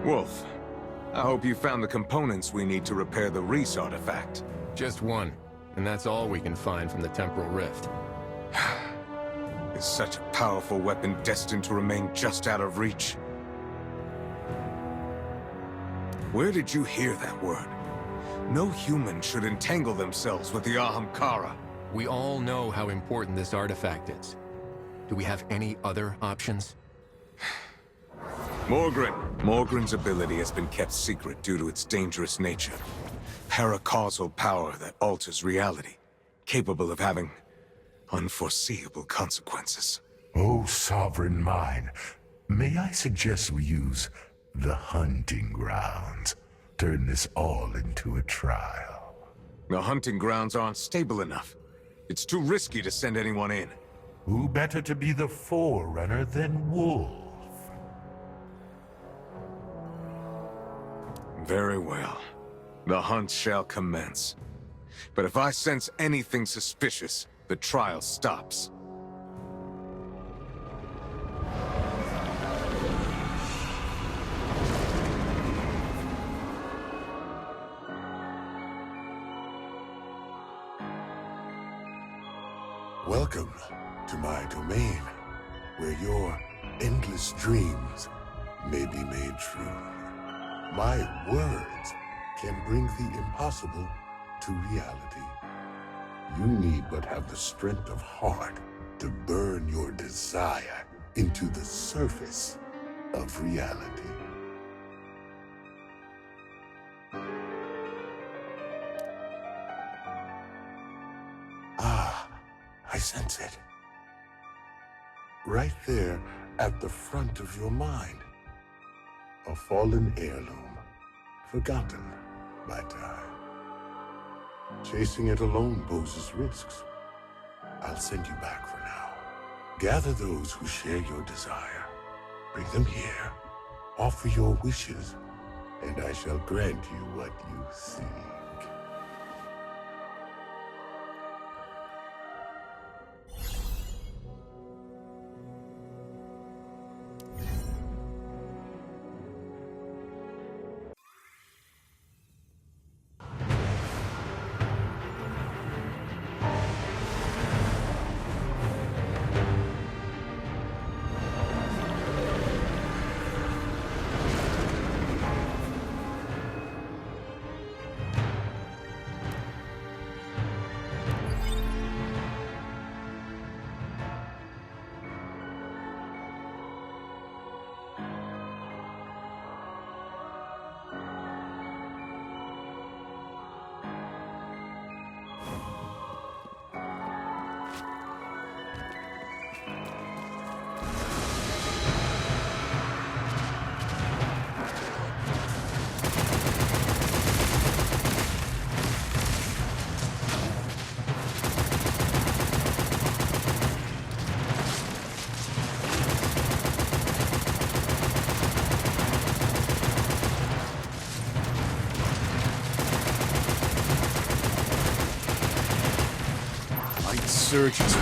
Wolf, I hope you found the components we need to repair the Reese artifact. Just one, and that's all we can find from the temporal rift. Is such a powerful weapon destined to remain just out of reach? Where did you hear that word? No human should entangle themselves with the Ahamkara. We all know how important this artifact is. Do we have any other options? Morgren's ability has been kept secret due to its dangerous nature. Paracausal power that alters reality, capable of having unforeseeable consequences. Oh, sovereign mine, may I suggest we use the hunting grounds? Turn this all into a trial. The hunting grounds aren't stable enough. It's too risky to send anyone in. Who better to be the forerunner than Wolf? Very well. The hunt shall commence. But if I sense anything suspicious, the trial stops. Welcome to my domain, where your endless dreams may be made true. My words can bring the impossible to reality. You need but have the strength of heart to burn your desire into the surface of reality. Ah, I sense it. Right there at the front of your mind. A fallen heirloom, forgotten by time. Chasing it alone poses risks. I'll send you back for now. Gather those who share your desire. Bring them here. Offer your wishes, and I shall grant you what you seek. Surges.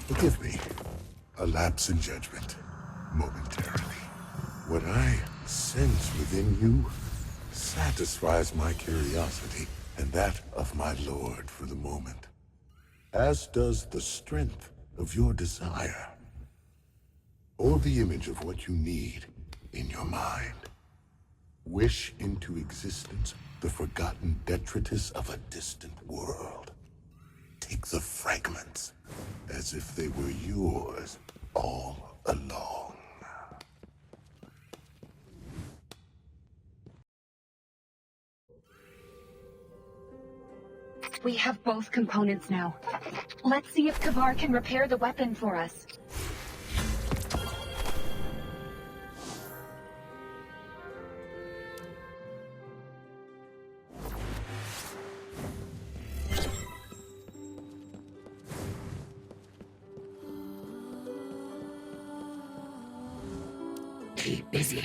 Forgive me. A lapse in judgment. Momentarily. What I sense within you satisfies my curiosity and that of my lord for the moment. As does the strength of your desire. Or the image of what you need in your mind. Wish into existence the forgotten detritus of a distant world. Take the fragments as if they were yours all along. We have both components now. Let's see if Kavar can repair the weapon for us. Keep busy.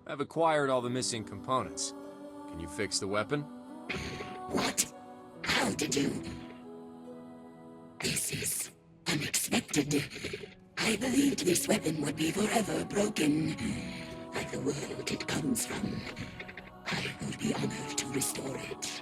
I've acquired all the missing components. Can you fix the weapon? What? How did you? This is unexpected. I believed this weapon would be forever broken. Like the world it comes from. I would be honored to restore it.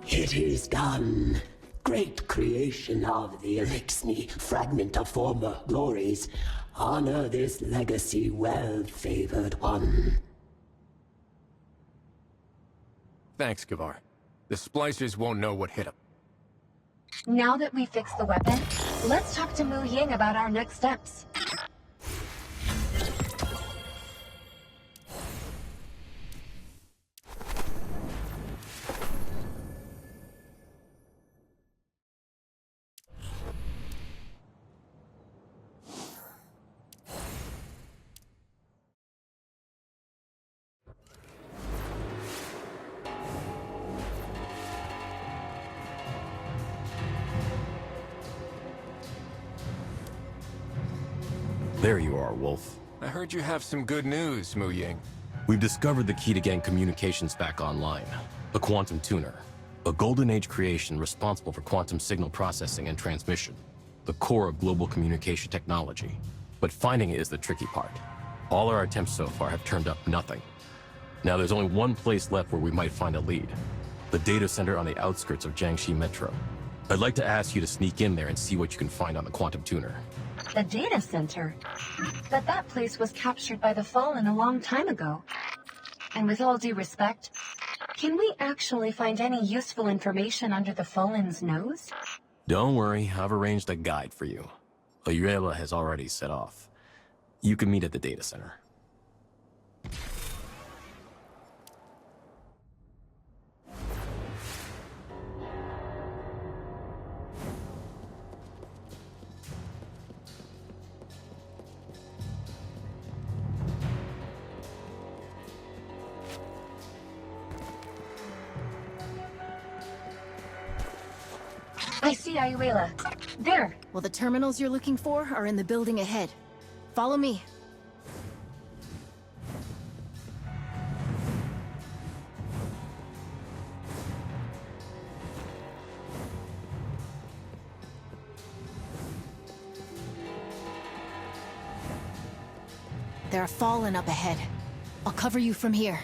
It is done. Great creation of the Elixni, fragment of former glories. Honor this legacy, well-favored one. Thanks, Kavar. The splicers won't know what hit them. Now that we fixed the weapon, let's talk to Mu Ying about our next steps. There you are, Wolf. I heard you have some good news, Mu Ying. We've discovered the key to getting communications back online. The Quantum Tuner. A Golden Age creation responsible for quantum signal processing and transmission. The core of global communication technology. But finding it is the tricky part. All our attempts so far have turned up nothing. Now there's only one place left where we might find a lead. The data center on the outskirts of Jiangxi Metro. I'd like to ask you to sneak in there and see what you can find on the Quantum Tuner. The data center? But that place was captured by the Fallen a long time ago. And with all due respect, can we actually find any useful information under the Fallen's nose? Don't worry, I've arranged a guide for you. Ayuela has already set off. You can meet at the data center. I see Ayuela. There! Well, the terminals you're looking for are in the building ahead. Follow me. There are Fallen up ahead. I'll cover you from here.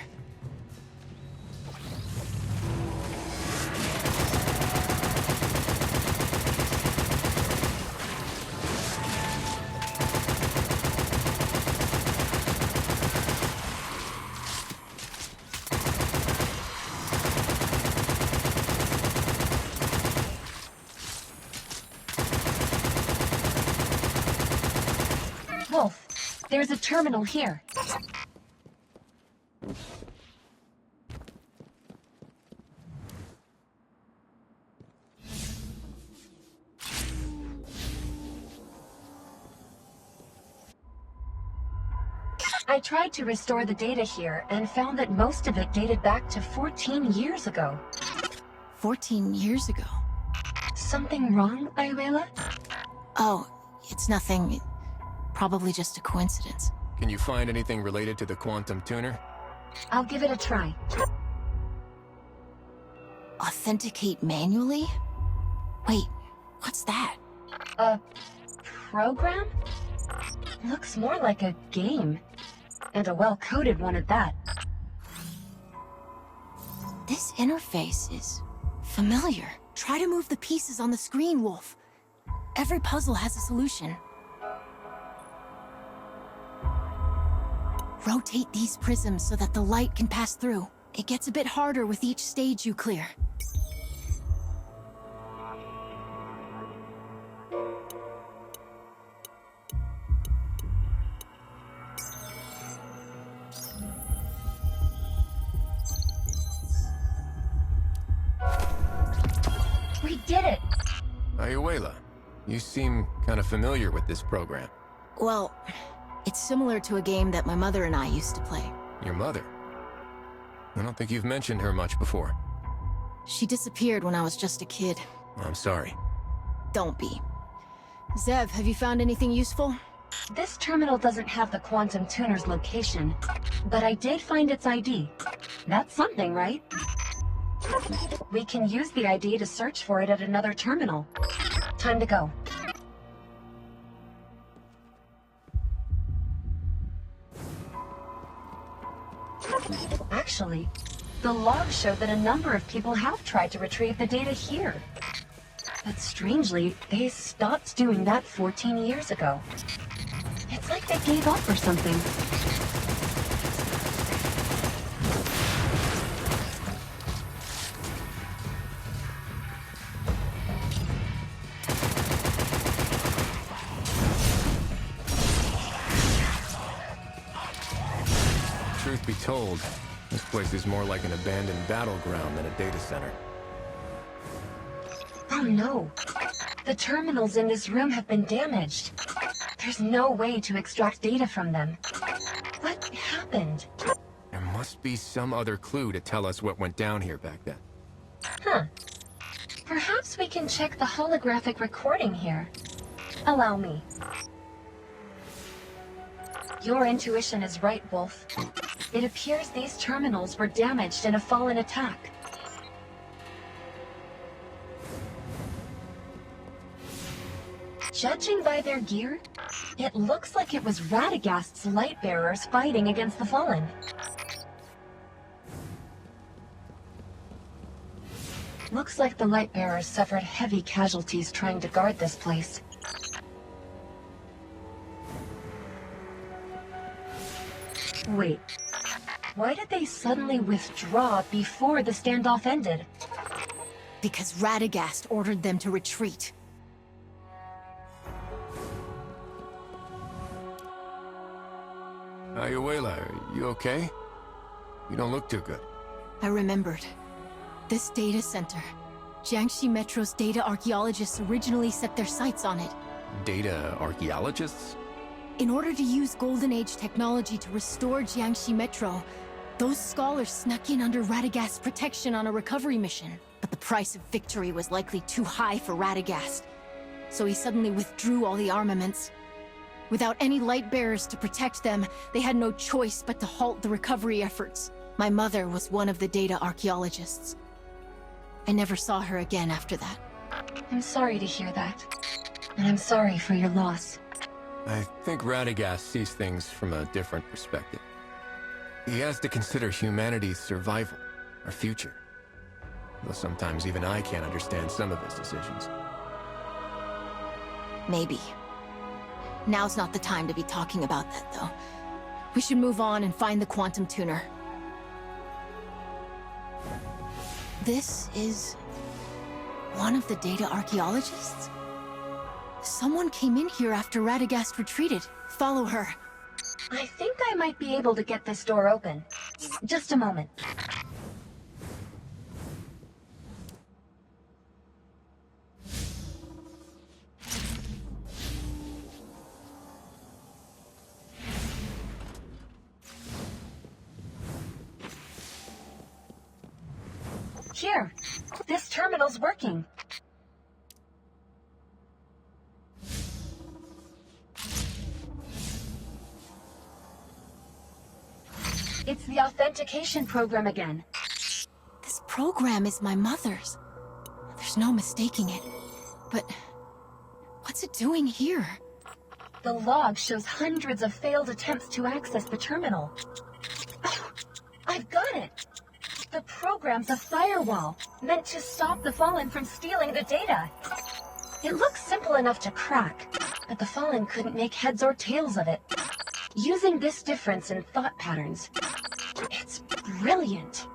Wolf, there's a terminal here. I tried to restore the data here and found that most of it dated back to 14 years ago. 14 years ago? Something wrong, Ayuela? Oh, it's nothing. Probably just a coincidence. Can you find anything related to the quantum tuner? I'll give it a try. Authenticate manually? Wait, what's that? A program? Looks more like a game. And a well-coded one at that. This interface is familiar. Try to move the pieces on the screen, Wolf. Every puzzle has a solution. Rotate these prisms so that the light can pass through. It gets a bit harder with each stage you clear. We did it! Ayuela, you seem kind of familiar with this program. Well, it's similar to a game that my mother and I used to play. Your mother? I don't think you've mentioned her much before. She disappeared when I was just a kid. I'm sorry. Don't be. Zev, have you found anything useful? This terminal doesn't have the quantum tuner's location, but I did find its ID. That's something, right? We can use the ID to search for it at another terminal. Time to go. Actually, the logs show that a number of people have tried to retrieve the data here. But strangely, they stopped doing that 14 years ago. It's like they gave up or something. Truth be told, this place is more like an abandoned battleground than a data center. Oh no! The terminals in this room have been damaged. There's no way to extract data from them. What happened? There must be some other clue to tell us what went down here back then. Huh. Perhaps we can check the holographic recording here. Allow me. Your intuition is right, Wolf. It appears these terminals were damaged in a fallen attack. Judging by their gear, it looks like it was Radagast's light bearers fighting against the Fallen. Looks like the light bearers suffered heavy casualties trying to guard this place. Wait, why did they suddenly withdraw before the standoff ended? Because Radagast ordered them to retreat. Ayuela, are you okay? You don't look too good. I remembered. This data center. Jiangxi Metro's data archaeologists originally set their sights on it. Data archaeologists? In order to use Golden Age technology to restore Jiangxi Metro, those scholars snuck in under Radagast's protection on a recovery mission. But the price of victory was likely too high for Radagast, so he suddenly withdrew all the armaments. Without any light bearers to protect them, they had no choice but to halt the recovery efforts. My mother was one of the data archaeologists. I never saw her again after that. I'm sorry to hear that. And I'm sorry for your loss. I think Radagast sees things from a different perspective. He has to consider humanity's survival, our future. Though sometimes even I can't understand some of his decisions. Maybe. Now's not the time to be talking about that, though. We should move on and find the quantum tuner. This is one of the data archaeologists? Someone came in here after Radagast retreated. Follow her. I think I might be able to get this door open. Just a moment. Here, this terminal's working. It's the authentication program again. This program is my mother's. There's no mistaking it. But what's it doing here? The log shows hundreds of failed attempts to access the terminal. Oh, I've got it! The program's a firewall, meant to stop the Fallen from stealing the data. It looks simple enough to crack, but the Fallen couldn't make heads or tails of it. Using this difference in thought patterns, it's brilliant.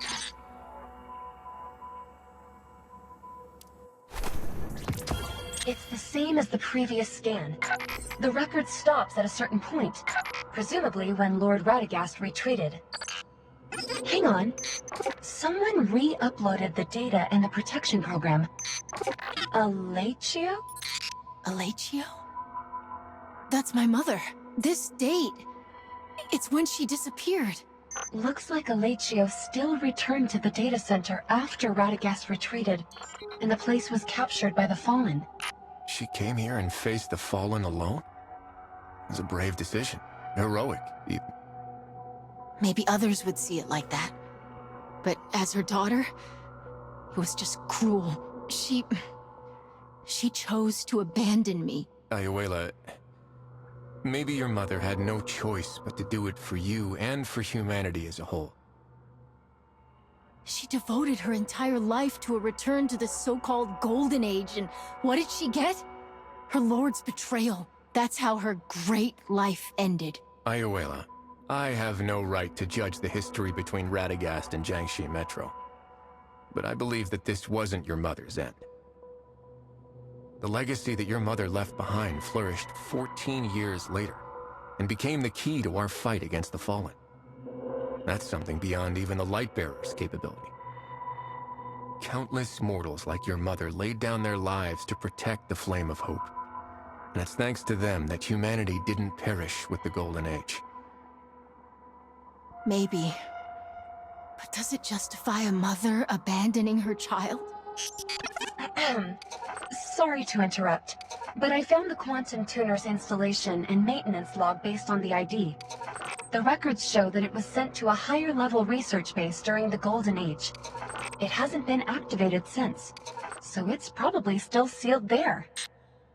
It's the same as the previous scan. The record stops at a certain point, presumably when Lord Radagast retreated. Hang on. Someone re-uploaded the data in the protection program. Alachio? Alachio? That's my mother. This date. It's when she disappeared. Looks like Alachio still returned to the data center after Radagast retreated, and the place was captured by the Fallen. She came here and faced the Fallen alone? It was a brave decision. Heroic, even. Maybe others would see it like that. But as her daughter, it was just cruel. She chose to abandon me. Ayuela, maybe your mother had no choice but to do it for you and for humanity as a whole. She devoted her entire life to a return to the so-called Golden Age, and what did she get? Her lord's betrayal. That's how her great life ended. Ayuela, I have no right to judge the history between Radagast and Jiangxi Metro. But I believe that this wasn't your mother's end. The legacy that your mother left behind flourished 14 years later, and became the key to our fight against the Fallen. That's something beyond even the Lightbearer's capability. Countless mortals like your mother laid down their lives to protect the Flame of Hope. And it's thanks to them that humanity didn't perish with the Golden Age. Maybe. But does it justify a mother abandoning her child? Sorry to interrupt, but I found the Quantum Tuner's installation and maintenance log based on the ID. The records show that it was sent to a higher-level research base during the Golden Age. It hasn't been activated since, so it's probably still sealed there.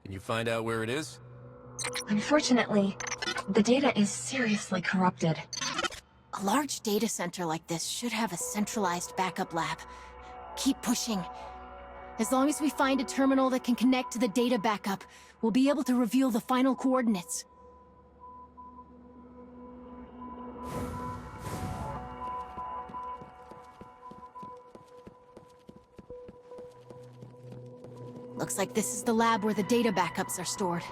Can you find out where it is? Unfortunately, the data is seriously corrupted. A large data center like this should have a centralized backup lab. Keep pushing. As long as we find a terminal that can connect to the data backup, we'll be able to reveal the final coordinates. Looks like this is the lab where the data backups are stored.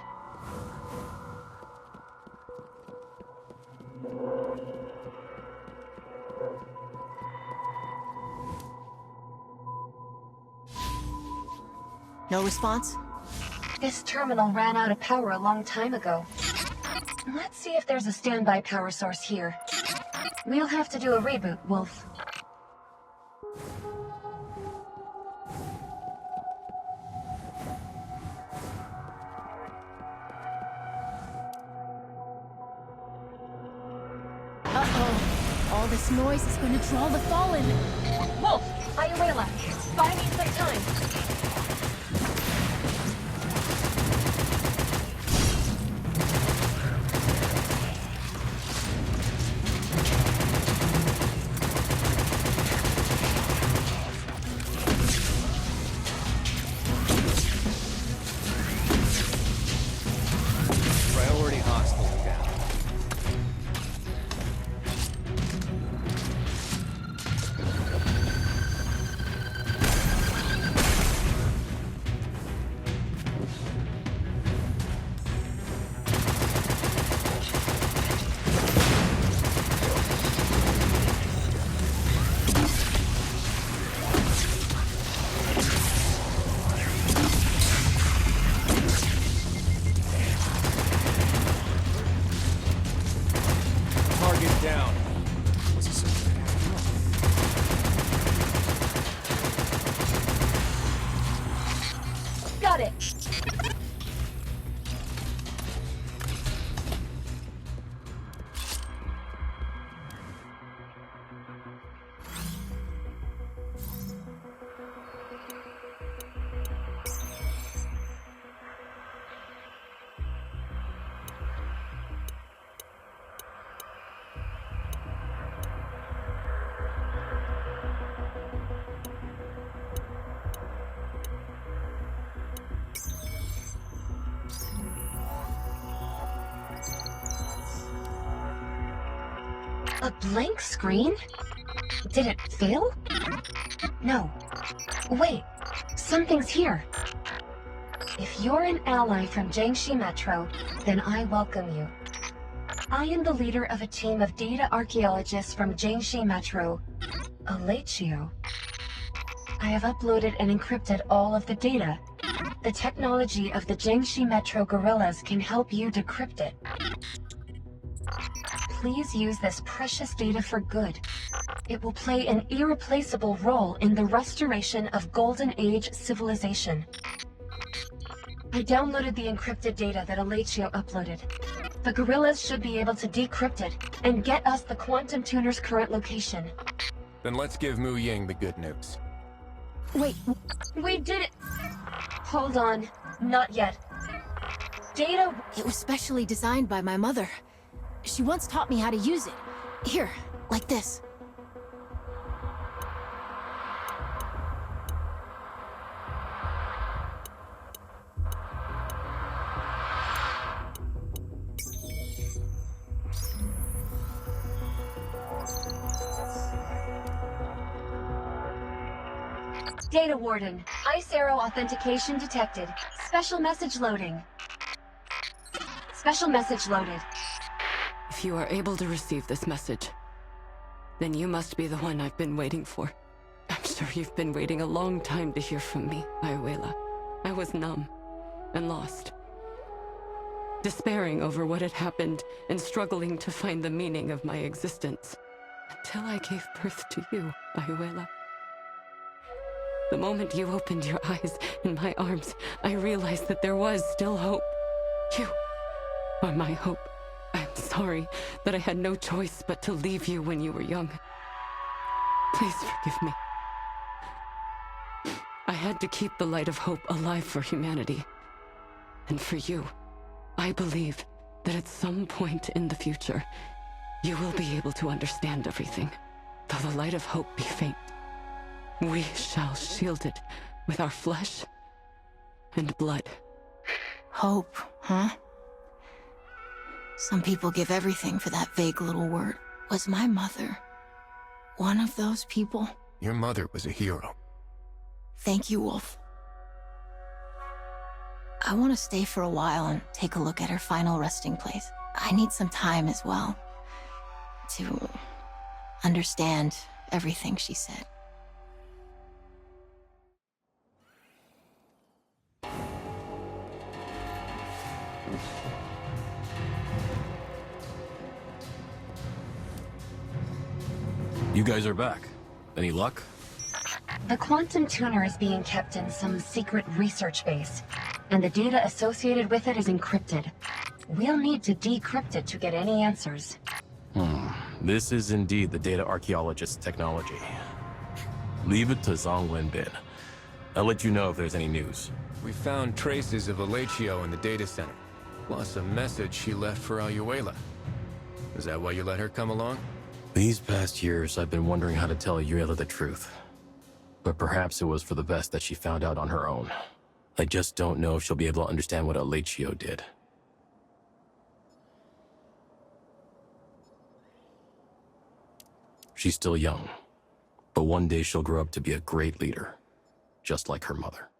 No response? This terminal ran out of power a long time ago. Let's see if there's a standby power source here. We'll have to do a reboot, Wolf. Uh-oh. All this noise is going to draw the Fallen. Wolf! Ayuela! Buy me some time! Priority hostile down. Target down. Was he so bad after all? A blank screen? Did it fail? No. Wait, something's here. If you're an ally from Jiangxi Metro, then I welcome you. I am the leader of a team of data archaeologists from Jiangxi Metro, Alatio. I have uploaded and encrypted all of the data. The technology of the Jiangxi Metro guerrillas can help you decrypt it. Please use this precious data for good. It will play an irreplaceable role in the restoration of Golden Age civilization. I downloaded the encrypted data that Alatio uploaded. The guerrillas should be able to decrypt it and get us the quantum tuner's current location. Then let's give Mu Ying the good news. Wait, We did it! Hold on, not yet. Data... it was specially designed by my mother. She once taught me how to use it. Here, like this. Data Warden, Ice Arrow authentication detected. Special message loading. Special message loaded. If you are able to receive this message, then you must be the one I've been waiting for. I'm sure you've been waiting a long time to hear from me, Ayuela. I was numb and lost, despairing over what had happened and struggling to find the meaning of my existence. Until I gave birth to you, Ayuela. The moment you opened your eyes in my arms, I realized that there was still hope. You are my hope. I'm sorry that I had no choice but to leave you when you were young. Please forgive me. I had to keep the light of hope alive for humanity. And for you, I believe that at some point in the future, you will be able to understand everything, though the light of hope be faint. We shall shield it with our flesh and blood. Hope, huh? Some people give everything for that vague little word. Was my mother one of those people? Your mother was a hero. Thank you, Wolf. I want to stay for a while and take a look at her final resting place. I need some time as well to understand everything she said. You guys are back. Any luck? The quantum tuner is being kept in some secret research base, and the data associated with it is encrypted. We'll need to decrypt it to get any answers. This is indeed the data archaeologist's technology. Leave it to Zhang Wenbin. I'll let you know if there's any news. We found traces of Alatio in the data center, plus a message she left for Ayuela. Is that why you let her come along? These past years, I've been wondering how to tell Ayuela the truth. But perhaps it was for the best that she found out on her own. I just don't know if she'll be able to understand what Alatio did. She's still young, but one day she'll grow up to be a great leader, just like her mother.